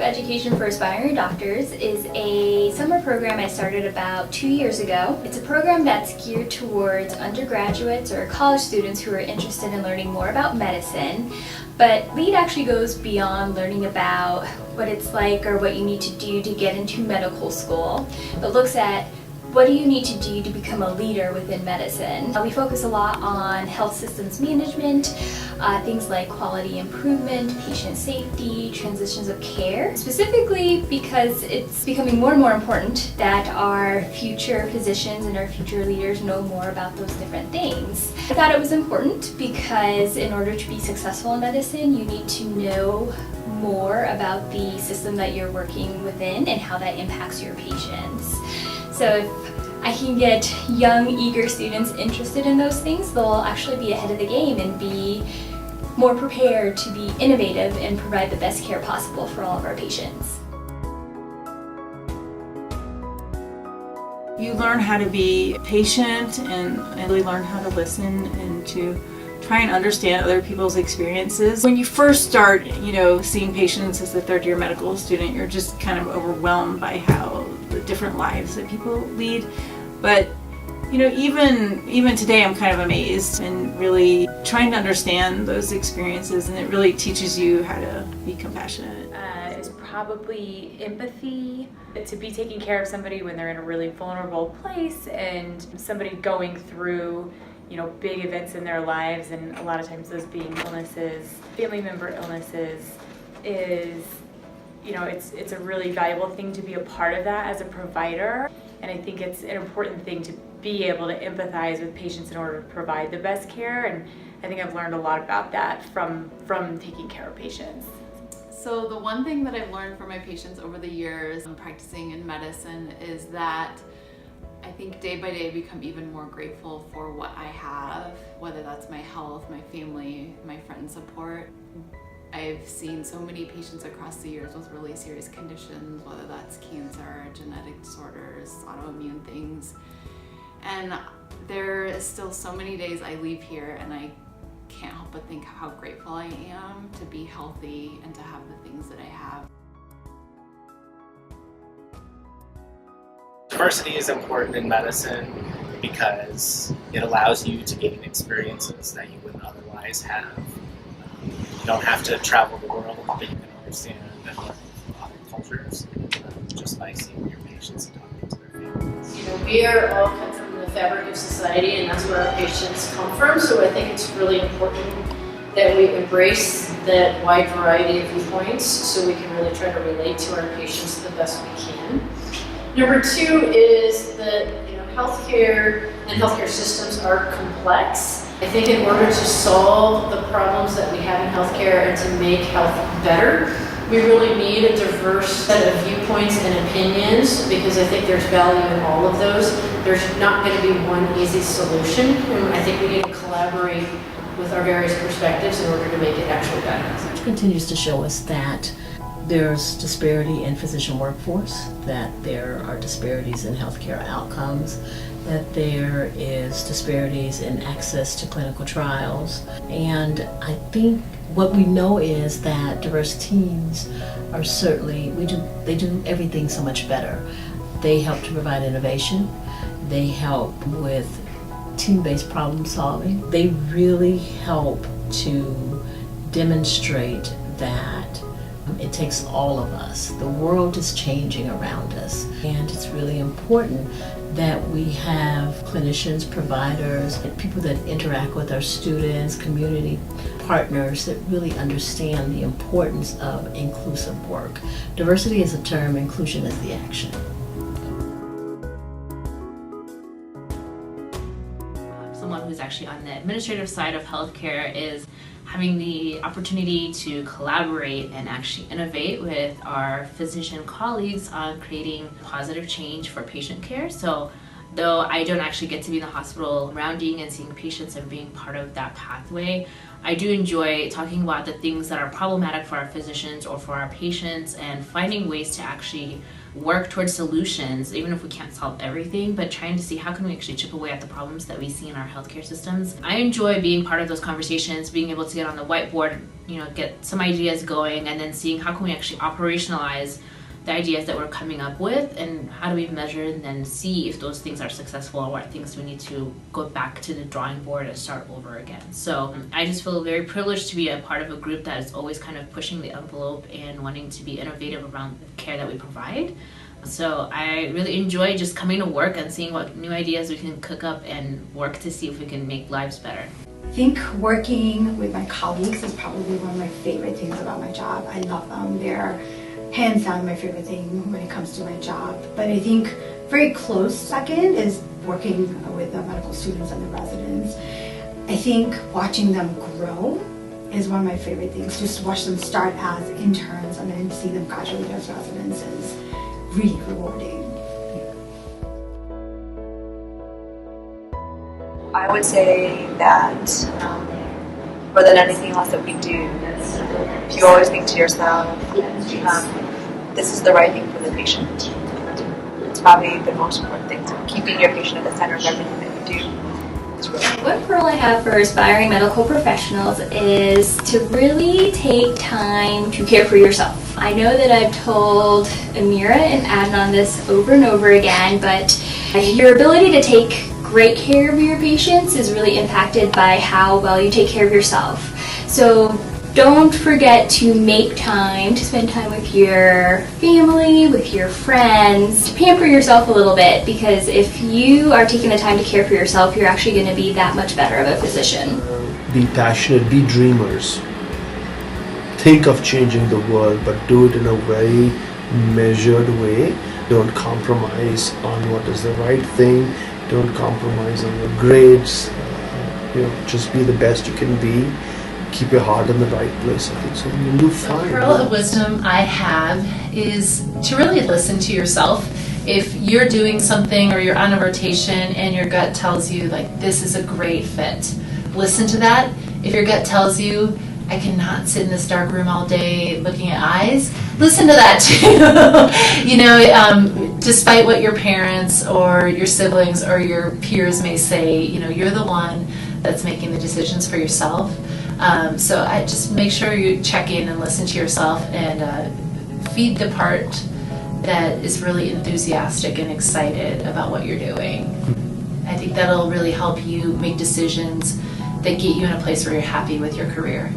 Education for Aspiring Doctors is a summer program I started about 2 years ago. It's a program that's geared towards undergraduates or college students who are interested in learning more about medicine. But LEAD actually goes beyond learning about what it's like or what you need to do to get into medical school. It looks at what do you need to do to become a leader within medicine. We focus a lot on health systems management, things like quality improvement, patient safety, transitions of care, specifically because it's becoming more and more important that our future physicians and our future leaders know more about those different things. I thought it was important because in order to be successful in medicine, you need to know more about the system that you're working within and how that impacts your patients. So if I can get young, eager students interested in those things, they'll actually be ahead of the game and be more prepared to be innovative and provide the best care possible for all of our patients. You learn how to be patient and really learn how to listen and to try and understand other people's experiences. When you first start, seeing patients as a third-year medical student, you're just kind of overwhelmed by how the different lives that people lead. But even today I'm kind of amazed and really trying to understand those experiences, and it really teaches you how to be compassionate. Is probably empathy, to be taking care of somebody when they're in a really vulnerable place and somebody going through big events in their lives, and a lot of times those being illnesses, family member illnesses, is it's a really valuable thing to be a part of that as a provider. And I think it's an important thing to be able to empathize with patients in order to provide the best care, and I think I've learned a lot about that from taking care of patients. So the one thing that I've learned from my patients over the years practicing in medicine is that I think day by day I become even more grateful for what I have, whether that's my health, my family, my friend support. I've seen so many patients across the years with really serious conditions, whether that's cancer, genetic disorders, autoimmune things. And there is still so many days I leave here and I can't help but think how grateful I am to be healthy and to have the things that I have. Diversity is important in medicine because it allows you to gain experiences that you wouldn't otherwise have. You don't have to travel the world, but you can understand and learn from other cultures just by seeing your patients and talking to their families. We are all come from the fabric of society, and that's where our patients come from. So I think it's really important that we embrace that wide variety of viewpoints so we can really try to relate to our patients the best we can. Number two is that healthcare and healthcare systems are complex. I think in order to solve the problems that we have in healthcare and to make health better, we really need a diverse set of viewpoints and opinions, because I think there's value in all of those. There's not going to be one easy solution, and I think we need to collaborate with our various perspectives in order to make it actually better. It continues to show us that there's disparity in physician workforce, that there are disparities in healthcare outcomes, that there is disparities in access to clinical trials. And I think what we know is that diverse teams are certainly, they do everything so much better. They help to provide innovation. They help with team-based problem solving. They really help to demonstrate that it takes all of us. The world is changing around us, and it's really important that we have clinicians, providers, people that interact with our students, community partners that really understand the importance of inclusive work. Diversity is a term, inclusion is the action. Someone who's actually on the administrative side of healthcare is having the opportunity to collaborate and actually innovate with our physician colleagues on creating positive change for patient care. So though I don't actually get to be in the hospital rounding and seeing patients and being part of that pathway, I do enjoy talking about the things that are problematic for our physicians or for our patients and finding ways to actually work towards solutions, even if we can't solve everything, but trying to see how can we actually chip away at the problems that we see in our healthcare systems. I enjoy being part of those conversations, being able to get on the whiteboard, get some ideas going, and then seeing how can we actually operationalize the ideas that we're coming up with, and how do we measure and then see if those things are successful, or what things we need to go back to the drawing board and start over again. So I just feel very privileged to be a part of a group that is always kind of pushing the envelope and wanting to be innovative around the care that we provide. So I really enjoy just coming to work and seeing what new ideas we can cook up and work to see if we can make lives better. I think working with my colleagues is probably one of my favorite things about my job. I love them. They're hands down my favorite thing when it comes to my job. But I think very close second is working with the medical students and the residents. I think watching them grow is one of my favorite things. Just watch them start as interns and then see them graduate as residents is really rewarding. I would say that more than anything else that we do, if you always think to yourself, this is the right thing for the patient. It's probably the most important thing, to keeping your patient at the center of everything that you do. One pearl I have for aspiring medical professionals is to really take time to care for yourself. I know that I've told Amira and Adnan this over and over again, but your ability to take great care of your patients is really impacted by how well you take care of yourself. So don't forget to make time to spend time with your family, with your friends, to pamper yourself a little bit, because if you are taking the time to care for yourself, you're actually going to be that much better of a physician. Be passionate, be dreamers. Think of changing the world, but do it in a very measured way. Don't compromise on what is the right thing. Don't compromise on your grades. Just be the best you can be. Keep your heart in the right place. I think so you'll do fine. The pearl of wisdom I have is to really listen to yourself. If you're doing something or you're on a rotation and your gut tells you like this is a great fit, listen to that. If your gut tells you I cannot sit in this dark room all day looking at eyes, listen to that too. Despite what your parents or your siblings or your peers may say, you're the one that's making the decisions for yourself. So I just make sure you check in and listen to yourself and feed the part that is really enthusiastic and excited about what you're doing. I think that'll really help you make decisions that get you in a place where you're happy with your career.